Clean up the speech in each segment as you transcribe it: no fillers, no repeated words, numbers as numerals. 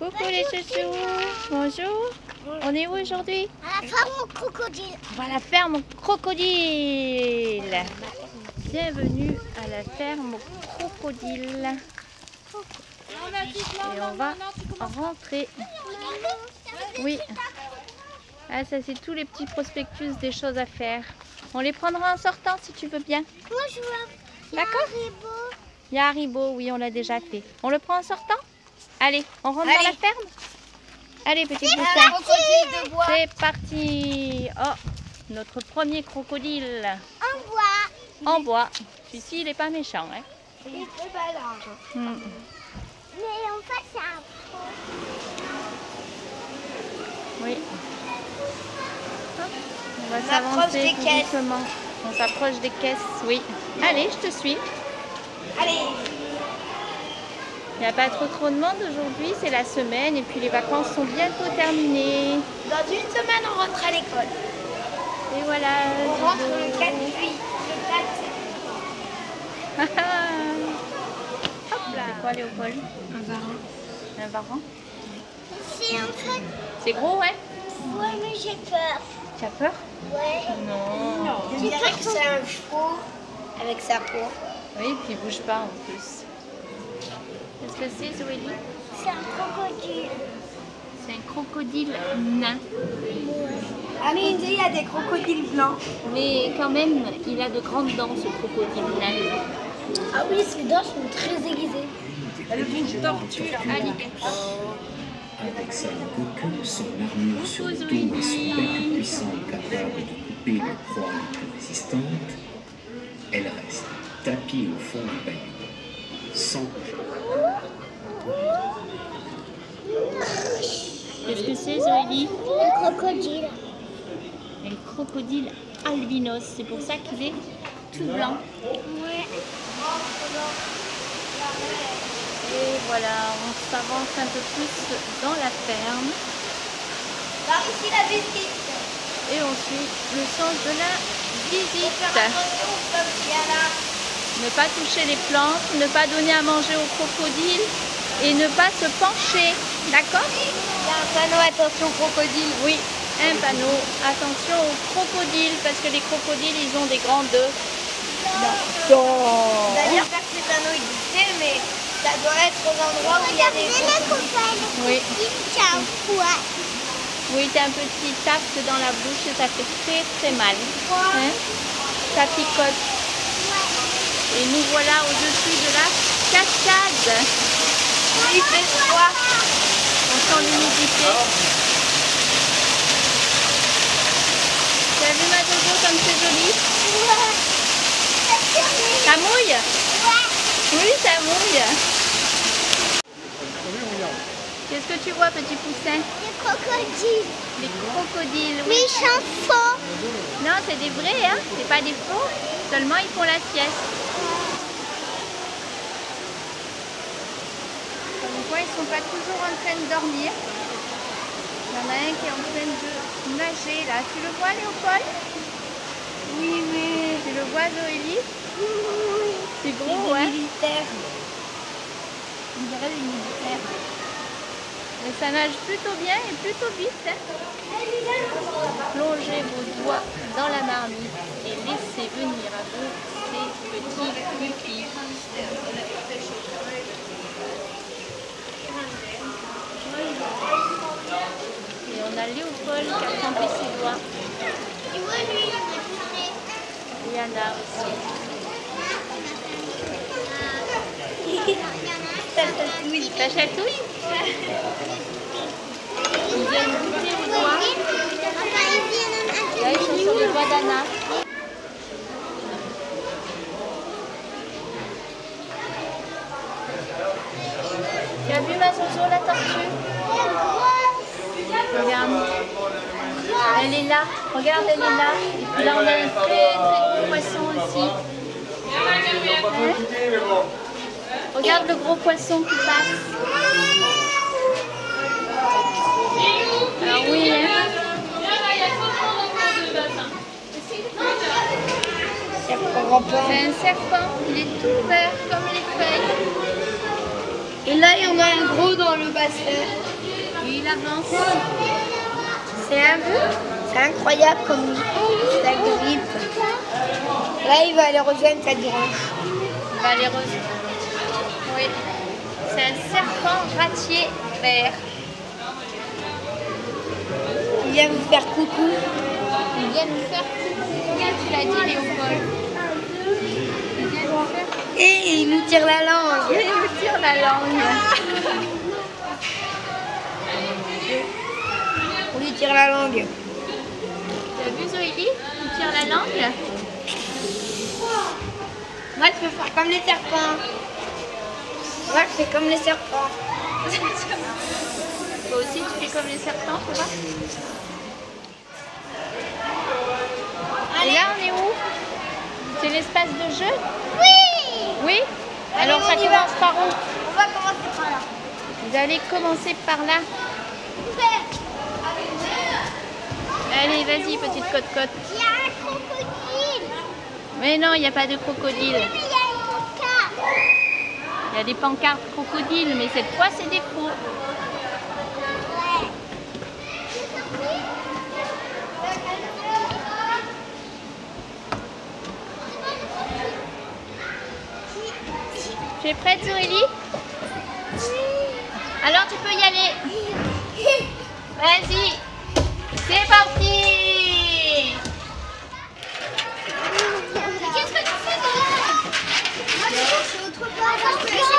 Coucou les chouchous. Bonjour. On est où aujourd'hui? À la ferme au crocodile. On va à la ferme au crocodile. Bienvenue à la ferme au crocodile. Et on va rentrer. Oui. Ah, ça c'est tous les petits prospectus des choses à faire. On les prendra en sortant si tu veux bien. Moi je veux. D'accord? Il y a Haribo, oui, on l'a déjà fait. On le prend en sortant? Allez, on rentre dans la ferme? Allez, petit poussin. C'est parti. Oh, notre premier crocodile. En bois. En bois. Celui-ci, il n'est pas méchant. Hein? Il est très malin. Mais en fait, c'est un faux. Oui. Hop, on va s'avancer tout doucement. On s'approche des caisses, oui. Allez, je te suis. Allez. Il n'y a pas trop de monde aujourd'hui, c'est la semaine et puis les vacances sont bientôt terminées. Dans une semaine, on rentre à l'école. Et voilà. On rentre le 4 juillet. Hop là. C'est quoi, Léopold? Un varan. Un varan? C'est en fait. C'est gros, hein? Ouais, mais j'ai peur. Tu as peur? Ouais. Non. Je dirais que c'est un chevaux avec sa peau. Oui, puis il bouge pas en plus. Qu'est-ce que c'est, Zoélie? C'est un crocodile. C'est un crocodile nain. Ah, mais il y a des crocodiles blancs. Mais quand même, il a de grandes dents, ce crocodile nain. Ah oui, ses dents sont très aiguisées. Elle bouge tortue, alligator. Avec sa queue, son armure sur le dos Zoélie. et son bec puissant capable de couper les proies les plus résistantes, elle reste tapie au fond du bayou, sans bouger. Qu'est-ce que c'est, Zoélie? Un crocodile. Un crocodile albinos. C'est pour ça qu'il est tout blanc. Ouais. Et voilà, on s'avance un peu plus dans la ferme. Par ici la visite. Et on suit le sens de la visite. Attention comme il y a là. Ne pas toucher les plantes, ne pas donner à manger aux crocodiles et ne pas se pencher. D'accord? Il y a un panneau attention crocodile. Oui, un panneau. Attention aux crocodiles parce que les crocodiles, ils ont des grandes dents. D'ailleurs, faire ces panneaux existent, mais ça doit être aux endroits où il y a des crocodiles. Oui. Oui, tu as un petit tacle dans la bouche et ça fait très très mal. Hein? Ça picote. Et nous voilà au-dessus de la cascade. Il fait froid. On sent l'humidité. Tu as vu ma Jojo comme c'est joli? Ça mouille? Oui, ça mouille. Qu'est-ce que tu vois, petit poussin? Les crocodiles. Les crocodiles, oui. Mais ils sont faux. Non, c'est des vrais, hein? C'est pas des faux. Seulement, ils font la sieste. Comme quoi, ils sont pas toujours en train de dormir. Il y en a un qui est en train de nager, là. Tu le vois, Léopold? Oui, mais Tu le vois, Zoélie? C'est gros, hein? militaires. On dirait des militaires. Mais ça nage plutôt bien et plutôt vite, hein? Plongez vos doigts dans la marmite et laissez venir à vous ces petits pupilles. Et on a Léopold qui a trempé ses doigts. Tu vois, lui, Il y en a aussi. Ça chatouille? Ils viennent goûter aux doigts. Là, ils sont sur le doigt d'Anna. Tu as vu ma Zozo, la tortue? Regarde. Elle est là. Regarde, elle est là. Et puis là, on a un très très gros poisson aussi. Hein? Regarde le gros poisson qui passe. Ah oui, hein? C'est un serpent, il est tout vert comme les feuilles. Et là, il y en a un gros dans le bassin. Il avance. C'est incroyable comme ça grippe. Là, il va aller rejoindre sa branche. Il va aller rejoindre. Oui. C'est un serpent ratier vert. Il vient vous faire coucou. Il vient nous faire coucou. Combien tu l'as dit, Léopold? Il vient nous faire coucou. Et il nous tire la langue. Il nous tire la langue. On lui tire la langue. T'as vu Zoélie? Il tire la langue. Moi, je peux faire comme les serpents. Moi, je fais comme les serpents. Toi aussi, tu fais comme les serpents, tu vois? Et là, on est où? C'est l'espace de jeu? Oui. Oui? Allez, Alors, ça on y commence va. par où? On va commencer par là. Vous allez commencer par là. Allez, vas-y, petite cote-cote. Il y a un crocodile. Mais non, il n'y a pas de crocodile. Mais il y a une pancarte. Il y a des pancartes crocodiles, mais cette fois, c'est des faux. Tu es prête, Zoélie? Alors, tu peux y aller. Vas-y. C'est parti. Qu'est-ce que tu fais de là? Moi, je cherche autre part.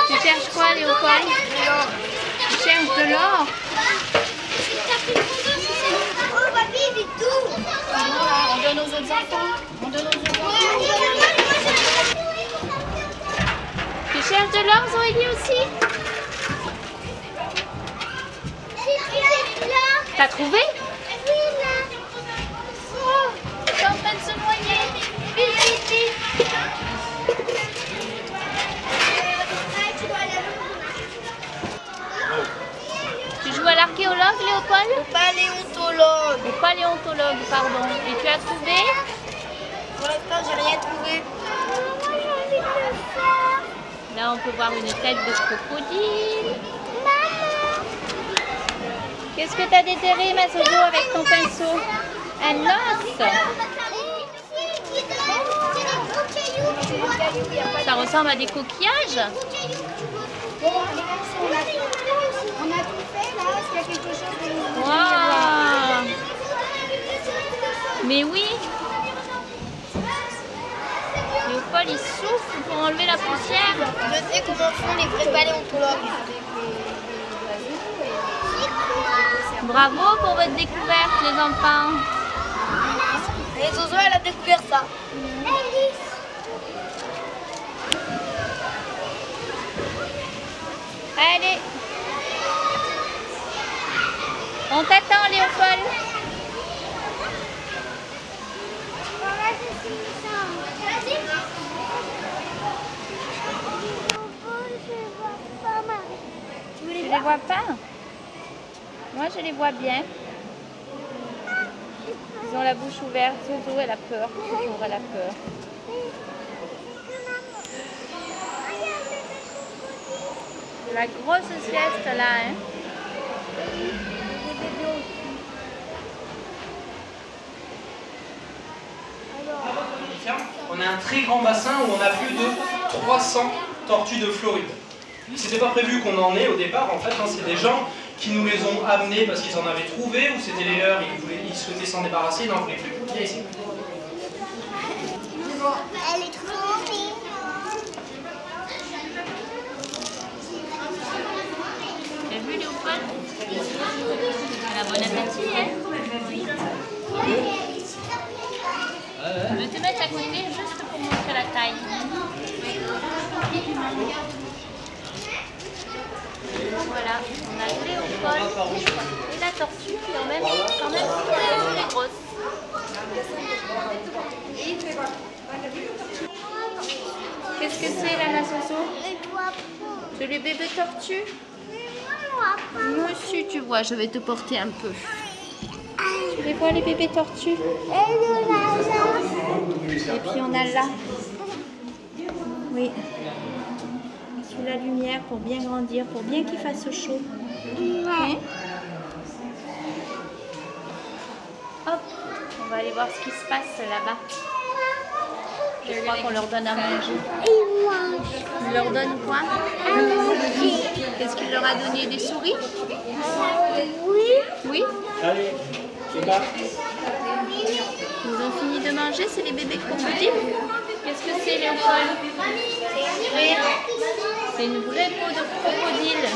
Tu cherches quoi, Léopold? Tu cherches de l'or? Oh, papy, vite tout. On donne aux autres enfants. On donne aux autres enfants. Tu cherches de l'or, Zoélie, aussi? T'as trouvé? Oui, là. Oh, t'es en train de se noyer. Vite, vite, vite. Tu joues à l'archéologue, Léopold? Paléontologue. Au paléontologue, pardon. Et tu as trouvé? Pour l'instant, j'ai rien trouvé. Là, on peut voir une tête de crocodile. Qu'est-ce que tu as déterré, ma Soso, avec ton pinceau? Un os. Ça ressemble à des coquillages. Bon, les garçons, on a tout fait là. Est-ce qu'il y a quelque chose de nouveau? Waouh! Mais oui. Léopold, il souffle pour enlever la poussière. Je sais comment font les vrais paléontologues. Bravo pour votre découverte, les enfants. Et Zozo, elle a découvert ça. Allez. On t'attend, Léopold. Tu les vois pas? Moi, je les vois bien. Ils ont la bouche ouverte. Zozo, elle a peur. Toujours, elle a peur. La grosse sieste, là, hein? On a un très grand bassin où on a plus de 300 tortues de Floride. C'était pas prévu qu'on en ait au départ, en fait, hein, c'est des gens qui nous les ont amenés parce qu'ils en avaient trouvé, ou c'était les leurs, ils souhaitaient s'en débarrasser, ils n'en voulaient plus. Viens ici. Elle est trop mignonne. T'as vu, Léopold? Elle a bon appétit, hein? Je vais te mettre à côté juste pour montrer la taille. Voilà, on a Léopold et la tortue qui est quand même très grosse. Qu'est-ce que c'est là, la Soso? C'est les bébés tortues? Monsieur, tu vois, je vais te porter un peu. Tu vois les bébés tortues? Et puis on a là. Oui. Sous la lumière pour bien grandir, pour bien qu'il fasse chaud. Hein? Hop, on va aller voir ce qui se passe là-bas. Je crois qu'on leur donne à manger. Il leur donne quoi? Qu'est-ce qu'il leur a donné? Des souris? Oui. Oui? Allez, c'est parti. Ils ont fini de manger, c'est les bébés crocodiles. Qu'est-ce que c'est, Léopold? C'est une vraie peau de crocodile.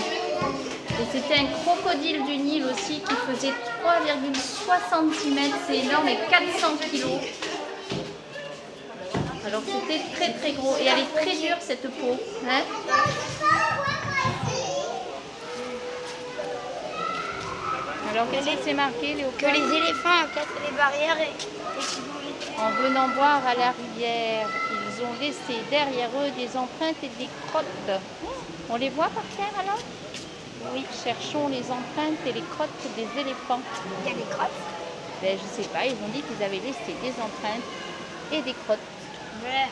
Et c'était un crocodile du Nil aussi qui faisait 3,3 cm. C'est énorme et 400 kg. Alors c'était très très gros. Et elle est très dure cette peau. Hein? Alors qu'est-ce que c'est marqué, Léopold? Que les éléphants ont cassé les barrières et qu'ils vont les... En venant boire à la rivière, ils ont laissé derrière eux des empreintes et des crottes. On les voit par terre alors? Oui, cherchons les empreintes et les crottes des éléphants. Il y a des crottes. Ben, je sais pas, ils ont dit qu'ils avaient laissé des empreintes et des crottes. Ouais.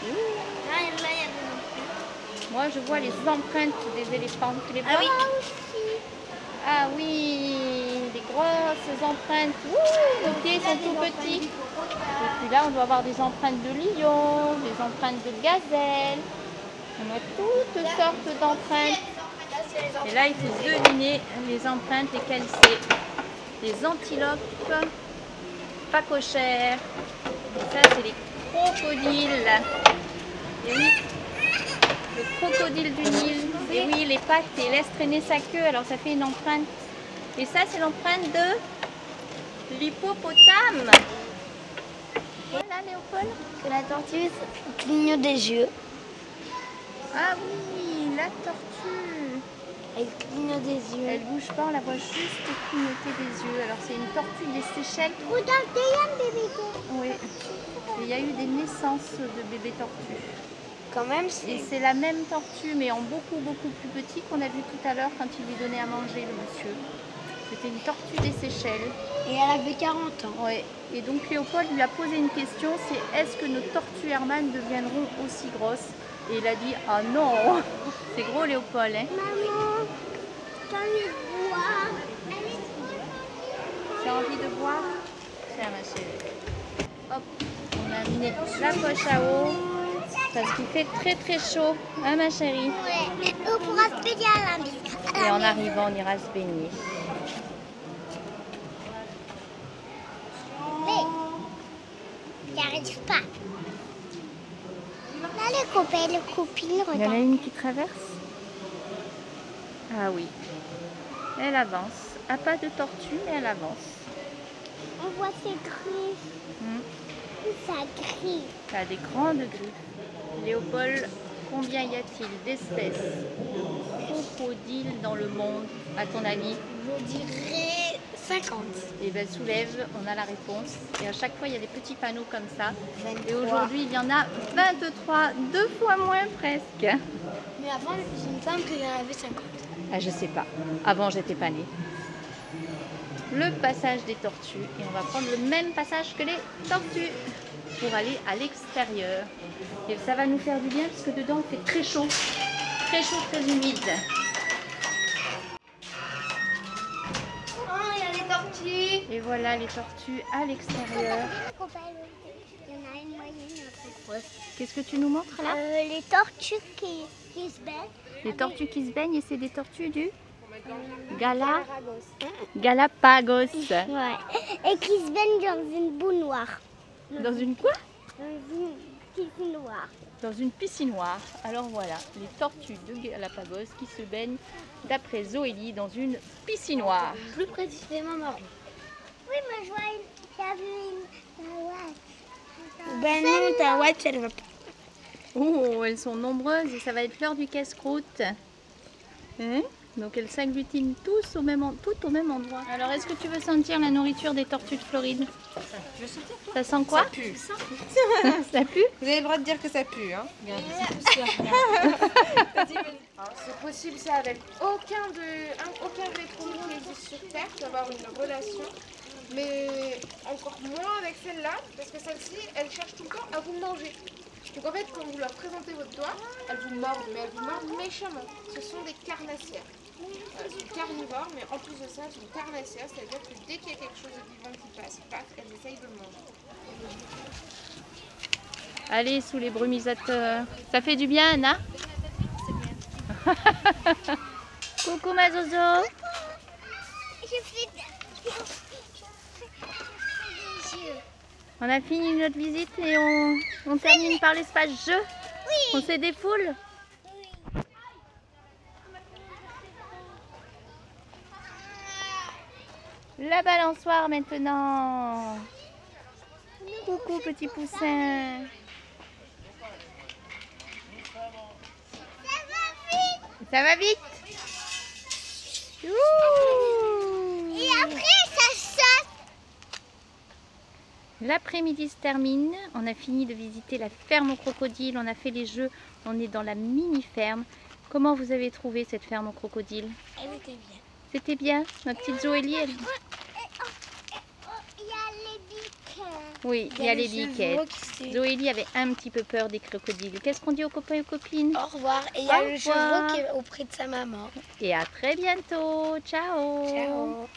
Là, il y a des empreintes. Moi, je vois les empreintes des éléphants. Tu les vois? Ah oui. Ah oui, des grosses empreintes. Ouh, nos pieds sont tout petits. Et puis là, on doit avoir des empreintes de lion, des empreintes de gazelle. On a toutes sortes d'empreintes. Et là, il faut deviner les empreintes, lesquelles c'est. Les antilopes, pas cochères. Et ça, c'est les crocodiles. Et oui, le crocodile du Nil. Et oui, les pattes, et laisse traîner sa queue, alors ça fait une empreinte. Et ça, c'est l'empreinte de l'hippopotame. Voilà, Léopold. Que la tortue clignote des yeux. Ah oui, la tortue. Elle clignote des yeux. Elle bouge pas, on la voit juste clignoter des yeux. Alors c'est une tortue des Seychelles. Regardez, un bébé. Oui. Et il y a eu des naissances de bébés tortues. Quand même, Et c'est la même tortue, mais en beaucoup plus petit qu'on a vu tout à l'heure quand il lui donnait à manger, le monsieur. C'était une tortue des Seychelles. Et elle avait 40 ans. Ouais. Et donc Léopold lui a posé une question, c'est est-ce que nos tortues Hermann deviendront aussi grosses? Et il a dit, ah non. C'est gros, Léopold, hein? Maman, j'ai envie de boire. Tu as envie de boire? Tiens, ma chérie. Hop, on a amené la poche à eau parce qu'il fait très chaud, hein, ma chérie? Ouais, on pourra se baigner à la maison. Et en arrivant, on ira se baigner. Mais, j'y arrive pas. Là, les copains, les copines, Il y en a regarde. une qui traverse. Ah oui. Elle avance. À pas de tortue, mais elle avance. On voit ses griffes. Ça griffe. Elle a des grandes griffes. Léopold, combien y a-t-il d'espèces de crocodiles dans le monde, à ton avis? Je dirais 50. Et bien soulève, on a la réponse. Et à chaque fois, il y a des petits panneaux comme ça. 23. Et aujourd'hui, il y en a 23, 2 fois moins presque. Mais avant, il me semble qu'il y en avait 50. Ah, je sais pas. Avant, j'étais pas née. Le passage des tortues. Et on va prendre le même passage que les tortues pour aller à l'extérieur. Et ça va nous faire du bien parce que dedans, il fait très chaud, très humide. Oh, il y a les tortues. Et voilà les tortues à l'extérieur. Il y en a une moyenne et un peu grosse. Qu'est-ce que tu nous montres là? Les tortues qui se baignent. Les tortues qui se baignent et c'est des tortues du Galapagos. Ouais. Et qui se baignent dans une boue noire. Dans une quoi? Dans une piscine noire. Dans une piscinoire. Alors voilà, les tortues de Galapagos qui se baignent, d'après Zoélie, dans une piscinoire. Plus précisément marron. Oui, mais je vois j'avais une ouate. Ben non, ta ouate, elle va pas. Oh, elles sont nombreuses et ça va être l'heure du casse-croûte. Hein? Donc elles s'agglutinent tous au même endroit. Alors est-ce que tu veux sentir la nourriture des tortues de Floride? Je veux sentir. Ça sent quoi? Ça pue. Ça pue? Vous avez le droit de dire que ça pue, hein? C'est possible ça avec aucun être humain qui existe sur Terre d'avoir une relation, mais encore moins avec celle-là, parce que celle-ci, elle cherche tout le temps à vous manger. Donc en fait, quand vous leur présentez votre doigt, elles vous mordent, mais elles vous mordent méchamment. Ce sont des carnassières. Elles sont carnivores, mais en plus de ça, elles sont carnassières, c'est-à-dire que dès qu'il y a quelque chose de vivant qui passe, paf, elles essayent de le manger. Allez, sous les brumisateurs. Ça fait du bien, Anna? C'est bien. Coucou ma Zozo. Je fais des yeux. On a fini notre visite et on termine par l'espace jeu. Oui. On se défoule. Oui. La balançoire maintenant. Coucou petit poussin. Ça va vite. Ouh. Et après, ça saute. L'après-midi se termine. On a fini de visiter la ferme aux crocodiles. On a fait les jeux. On est dans la mini-ferme. Comment vous avez trouvé cette ferme aux crocodiles? Elle était bien. C'était bien. Ma petite Zoélie, elle... Il y a les biquets. Oui, il y a les biquettes. Zoélie avait un petit peu peur des crocodiles. Qu'est-ce qu'on dit aux copains et aux copines? Au revoir. Et il y a Au le revoir. chevreau qui est auprès de sa maman. Et à très bientôt. Ciao. Ciao.